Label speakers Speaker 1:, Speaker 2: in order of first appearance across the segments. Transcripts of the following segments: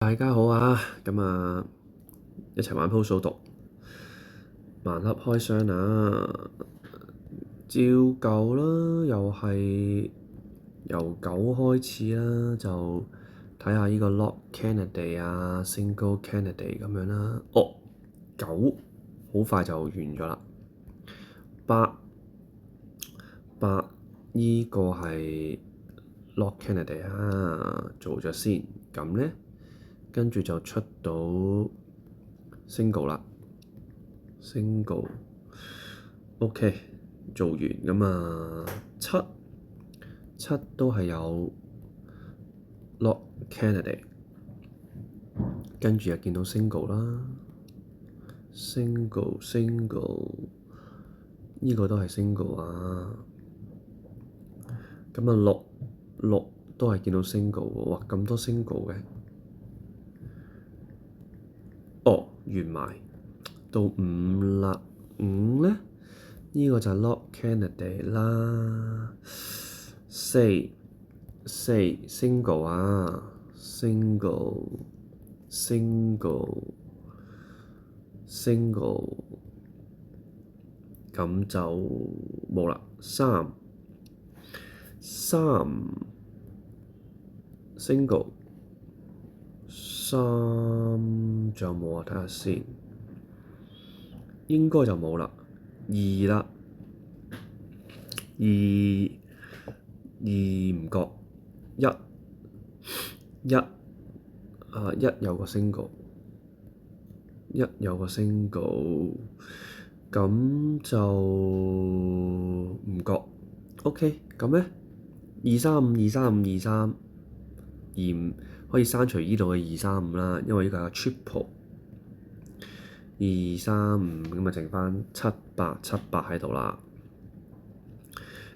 Speaker 1: 大家好啊，一齊玩鋪數獨，盲盒開箱啊，照舊啦，又係由9開始啦，就睇下呢個 Lock Candidate 啊，Single Candidate 咁樣啦。9好快就完咗啦。8呢個係 Lock Candidate 啊，做咗先，咁咧跟住就出到 Single 啦。Single OK 做完咁啊，七都係有 Lock Candidate，跟住又見到 Single 啦，Single 呢個都係 Single 啊，咁啊六都係見到 Single 喎，哇咁多 Single 嘅，完埋到5啦，5咧呢個就係 Lock Candidate 啦，四 Single 啊，Single 咁就冇啦。三 Single 仲有冇啊？睇下先，應該就冇啦。二啦，二唔覺，一有個 single，咁就唔覺。OK，咁咧235可以刪除呢度嘅235啦，因為呢個係 triple。235咁啊，剩翻78喺度啦。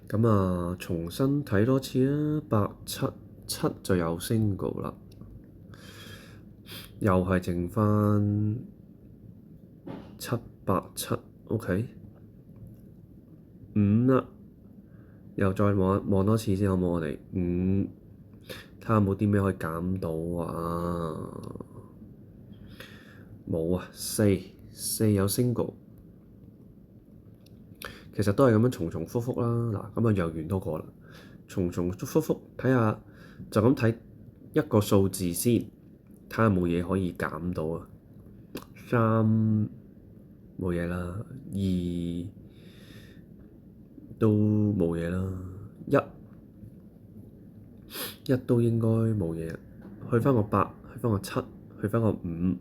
Speaker 1: 咁啊，重新睇多次啦。7就有 single 啦，又係剩翻7OK。5啦，又再望多次先好唔好？我哋5睇下有冇啲咩可以減到啊？冇啊。4有 single，其實都係咁樣重重複複啦。嗱，咁啊又完多個啦，重重複複睇下，就咁睇一個數字先，睇下冇嘢可以減到啊。3冇嘢啦，2都冇嘢啦，一都應該冇嘢。去翻個8，去翻個7，去翻個5，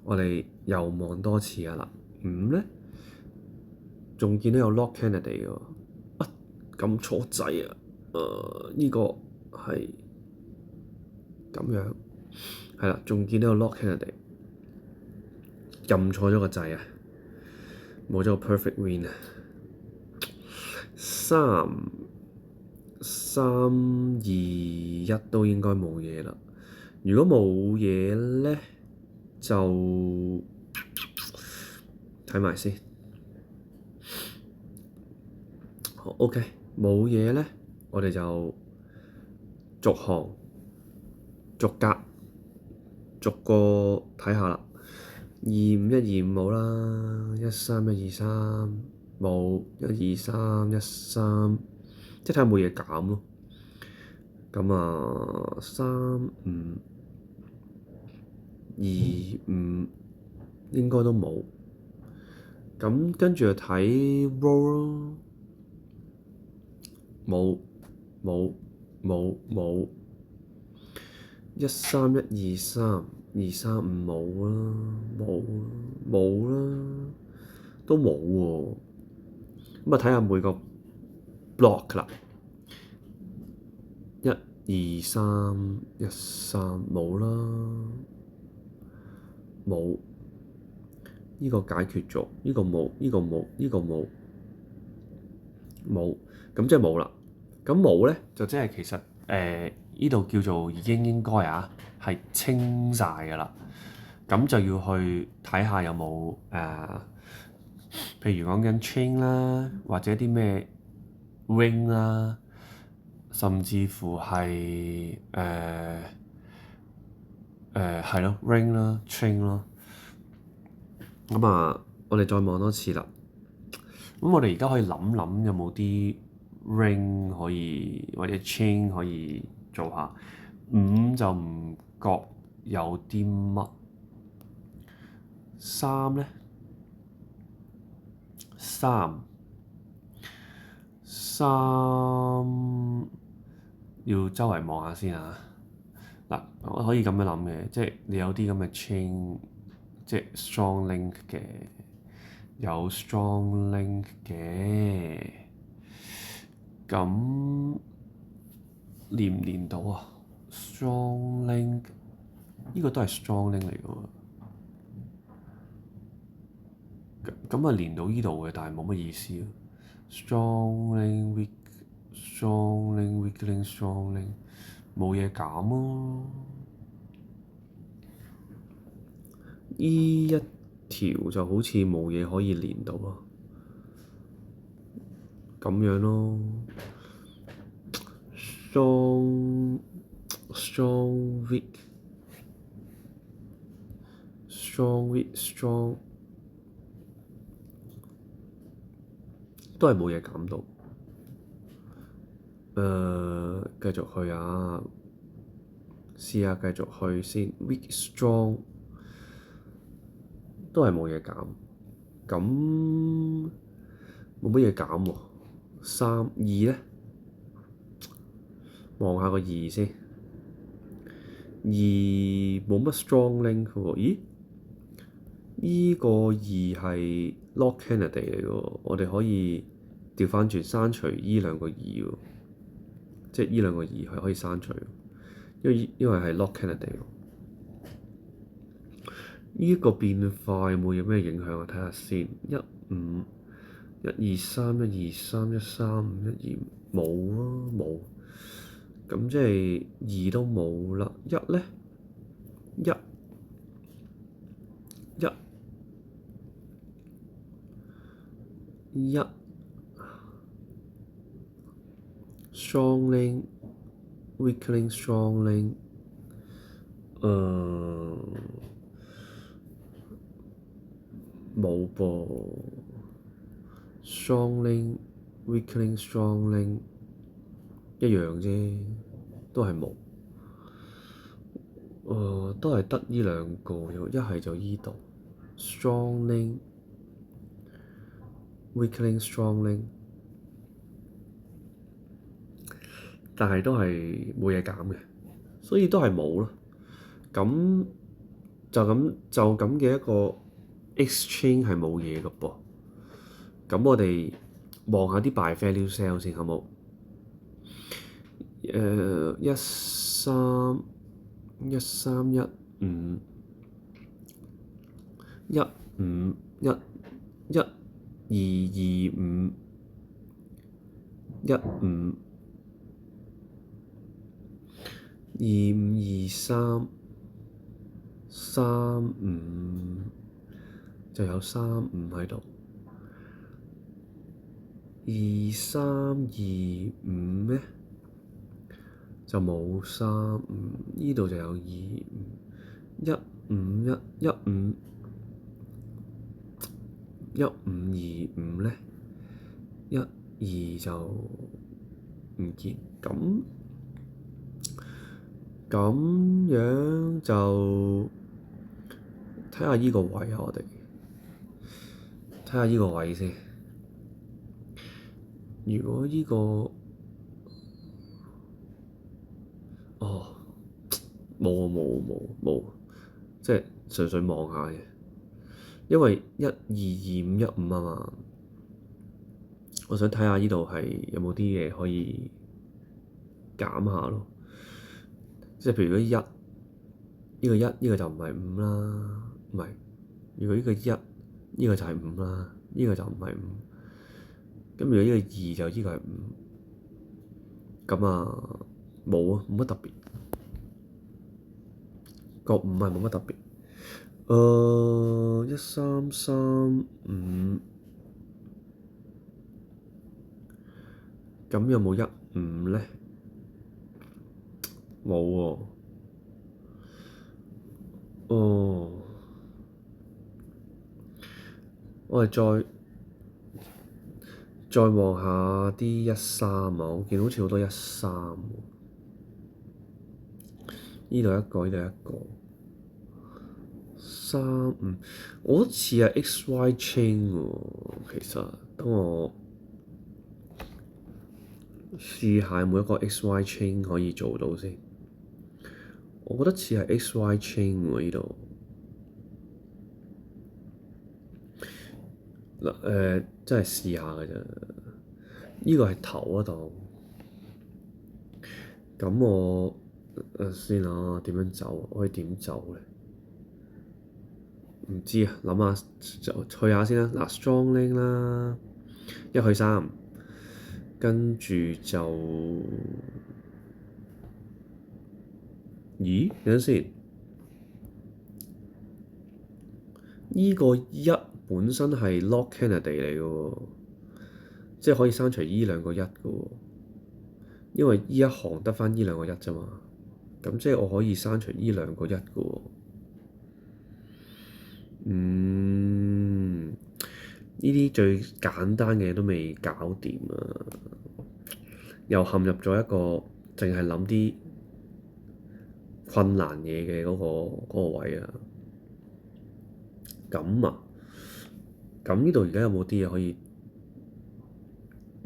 Speaker 1: 我哋又望多次啊啦。5咧仲見到有 Lock Candidate 喎，撳錯掣啊！呢個係咁樣，係啦，仲見到有 Lock Candidate，撳錯咗個掣啊，冇咗個 Perfect Win 啊。3、2、1都應該冇嘢啦。如果冇嘢咧，就睇埋先。好 OK，冇嘢咧，我哋就逐行逐格逐個睇下啦。25、125冇啦，13、123冇，123、13，即係睇下冇嘢減咯。咁啊，3、5、2、5應該都冇。咁跟住就睇 roll 咯，冇。13、123、235冇啦，冇啦，都冇喎。咁啊，睇下每個 block 啦。1、2、3、13冇啦，冇。呢個解決咗，呢個冇，呢個冇，呢個冇，冇。咁即係冇啦。咁冇咧，就即係其實呢度叫做已經應該係清晒㗎啦。咁就要去睇下有冇譬如講緊 chain 啦，或者啲咩 ring 啦，甚至乎係係咯，ring 啦，chain 咯。咁啊，我哋再望多次啦。咁我哋而家可以諗諗有冇啲 ring 可以或者 chain 可以做下。5就唔覺有啲乜。3咧，3要周圍望下先啊。嗱，我可以咁樣諗嘅，即係你有啲咁嘅 chain，即係 strong link 嘅，有 strong link 嘅，咁連唔連到啊？strong link 呢個都係 strong link 嚟嘅喎。咁啊連到呢度嘅，但係冇乜意思啊。strong link weak，strong link weak link strong link 冇嘢減咯。呢一條就好似冇嘢可以連到啊，咁樣咯。strong weak strong 都係冇嘢減到。繼續去啊，試下繼續去先。weak strong 都係冇嘢減，咁冇乜嘢減喎。2咧，望下個2先。2冇乜 strong link 喎。咦？依個2係 lock candidate 嚟嘅喎，我哋可以調翻轉刪除依兩個2喎，即係依兩個2係可以刪除，因為係 lock candidate。依個變化有冇咩影響啊？睇下先。1 5 1 2 3 1 2 3 1 3 5 1 2冇啊，冇。咁即係2都冇啦。1咧，1 strong link weak link strong link，冇噃。strong link weak link strong link 一樣啫，都係冇。都係得依兩個，一係就依度 strong link weak link strong link，但係都係冇嘢減嘅，所以都係冇咯。咁就咁嘅一個 exchange 係冇嘢嘅噃。咁我哋望下啲 buy value sell 先，好冇？13 13 15 15 1 1 2 25 15 25 23 35就有35喺度。23 25咧就冇35，呢度就有25 15 15 25咧12就唔見。咁樣就睇下依個位啊，我哋睇下依個位先。如果依個冇，即係純粹望下嘅，因為1 2 2 5 1 5啊嘛，我想睇下依度係有冇啲嘢可以減下咯。即係譬如嗰依個1，依個就唔係5啦，唔係。如果依個1，依個就係5啦，依個就唔係5。咁如果依個2就依個係5，咁啊冇啊，冇乜特別。個5係冇乜特別。1 3 3 5，咁有冇1 5咧？冇喎。哦，我哋再望下啲13啊，我見好似好多13喎。呢度一個，呢度一個。35，我似係 XY chain 喎，其實等我試下每一個 XY chain 可以做到先。我覺得似係 XY chain 喎呢度。嗱真係試下㗎咋。呢個係頭一檔。咁我先啊，點樣走？我可以點走咧？唔知啊，諗下就去下先啦。嗱，strong link 啦，1去3，跟住就咦？等陣先，依個1本身係 lock candidate 嚟嘅喎，即係可以刪除依兩個1嘅喎，因為依一行得返依兩個1啫嘛。咁即係我可以刪除依兩個1嘅喎。呢啲最簡單嘅嘢都未搞掂啊，又陷入咗一個淨係諗啲困難嘢嘅嗰個位啊。咁啊，咁呢度而家有冇啲嘢可以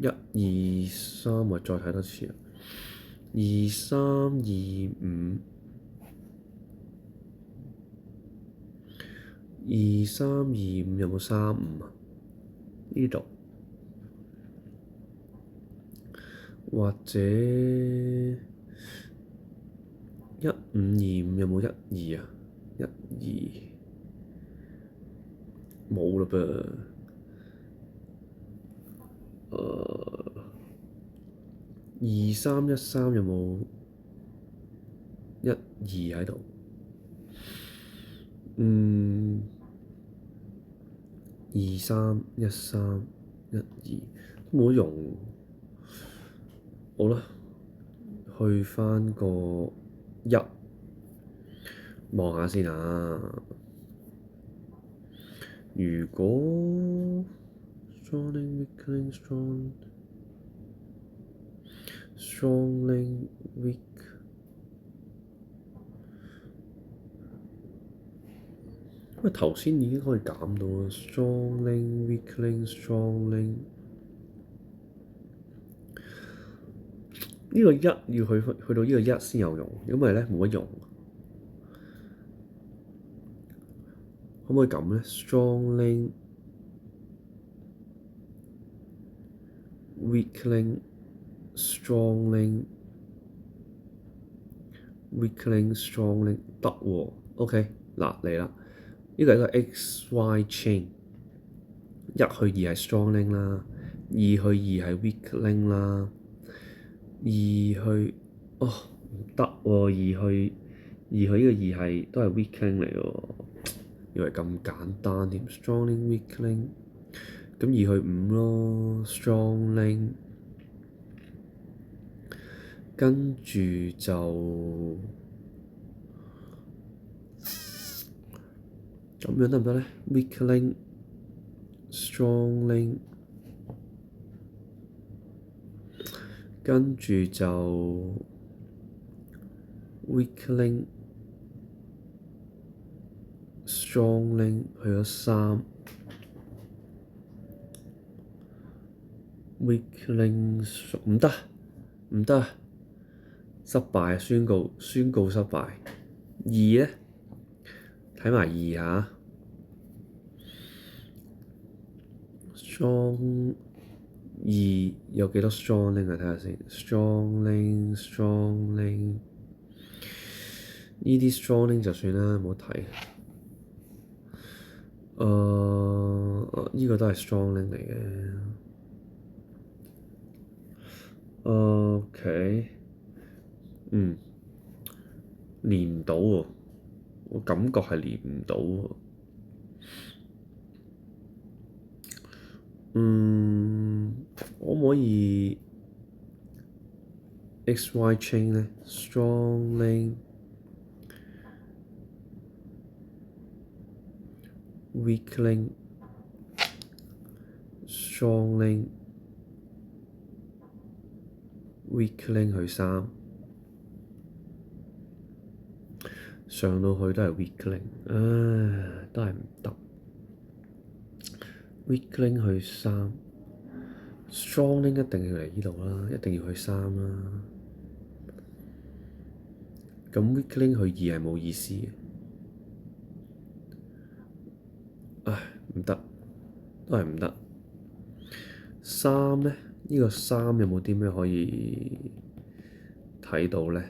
Speaker 1: 1、2、3，我再睇多次啊。2、3、2、5、2、3、2、5有冇3、5啊？呢度或者1、5、2、5有冇1、2啊？1、2冇嘞噃。2、3、1、3有冇1、2喺度？2、3、1、3、1、2都冇用。好啦，去返個1，望下先啊。如果 strong link weak link strong link weak，因為頭先已經可以減到啦。strong link weak link strong link，呢個1要去到呢個1先有用，因為咧冇乜用。可唔可以咁咧？strong link weak link strong link weak link strong link 得喎。OK，嗱嚟啦，呢個係一個 XY chain，1去2係 strong link 啦，2去2係 weak link 啦，2去唔得喎，2去呢個2係都係 weak link 嚟喎，以為咁簡單添。strong link weak link，咁2去5咯，strong link，跟住就咁樣得唔得咧？weak link strong link，跟住就 weak link strong link 去咗3 weak link 唔得，失敗，宣告失敗。2咧，睇埋2下。strong 2有幾多 strong link 啊？睇下先。strong link 呢啲 strong link 就算啦，唔好睇。呢個都係 strong link 嚟嘅。OK，連唔到喎，我感覺係連唔到喎。可唔可以 XY chain 咧？strong link weak link strong link weak link 去3，上到去都係 weak link， 都係唔得。weak link 去3， strong link 一定要嚟呢度啦，一定要去3啦。咁 weak link 去2係冇意思嘅。唔得，都係唔得。3咧，呢個3有冇啲咩可以睇到咧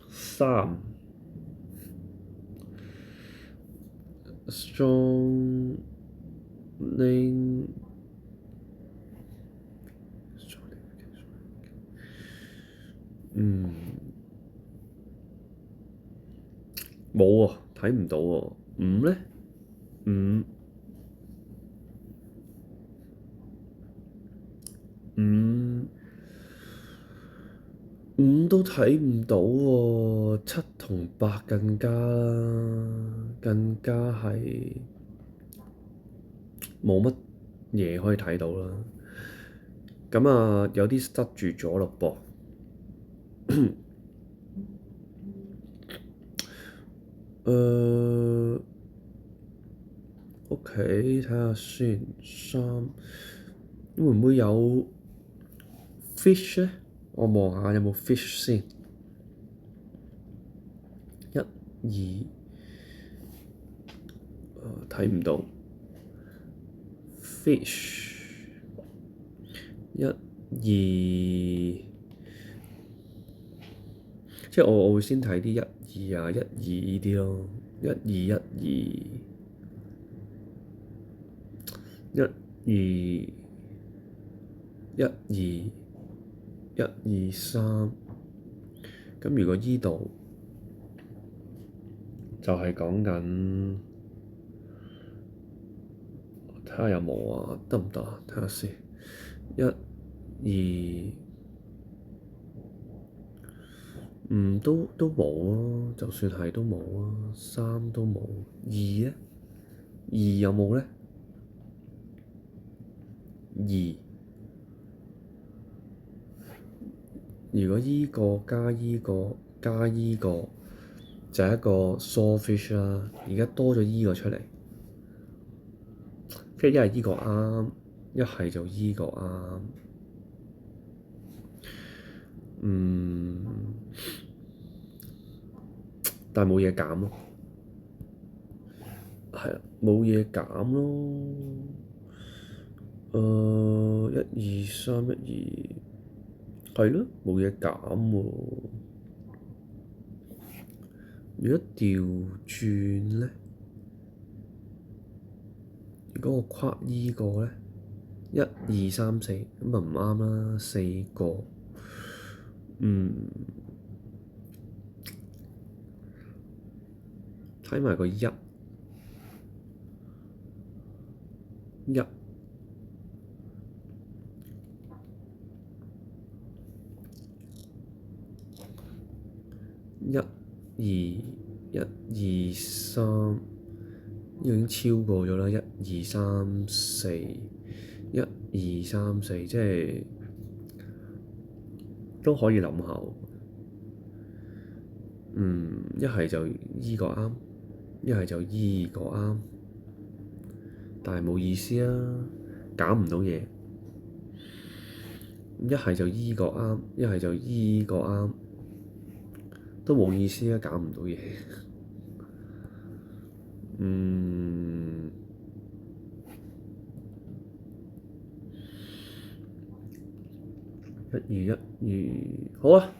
Speaker 1: ？3 strong link冇喎，睇唔到喎。5咧，5都睇唔到喎。7同8更加啦，更加係冇乜嘢可以睇到啦。咁啊，有啲塞住咗咯噃。OK，睇下先。3會唔會有 fish 咧？我望下有冇 fish 先。1、2，睇唔到 fish。1、2，即係我會先睇啲1、2啊，1、2呢啲咯。1、2、1、2、1、2、1、2、1、2、3。咁如果依度就係講緊，睇下有冇啊？得唔得啊？睇下先。1、2，都冇啊，就算係都冇啊。3都冇。2咧？2有冇咧？2，如果依個加依個加依個就係一個 swordfish 啦。而家多咗依個出嚟，即係一係依個啱，一係就依個啱。但係冇嘢減咯，係啊，冇嘢減咯。1、2、3、1、2，係咯，冇嘢減喎。如果調轉咧，如果我跨依個咧，1、2、3、4，咁就唔啱啦。4個，睇埋個1，1、2、1、2、3，已經超過咗啦。1、2、3、4，1、2、3、4，即係都可以諗下。一係就依個啱，一係就依個啱，但係冇意思啊，減唔到嘢。一係就依個啱，一係就依個啱，都冇意思啊，減唔到嘢。1、2、1、2，好啊。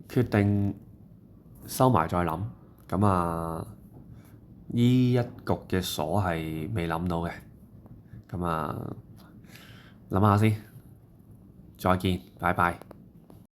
Speaker 1: 決定收埋再諗。咁啊，呢一局嘅鎖係未諗到嘅。咁啊，諗下先。再見，拜拜。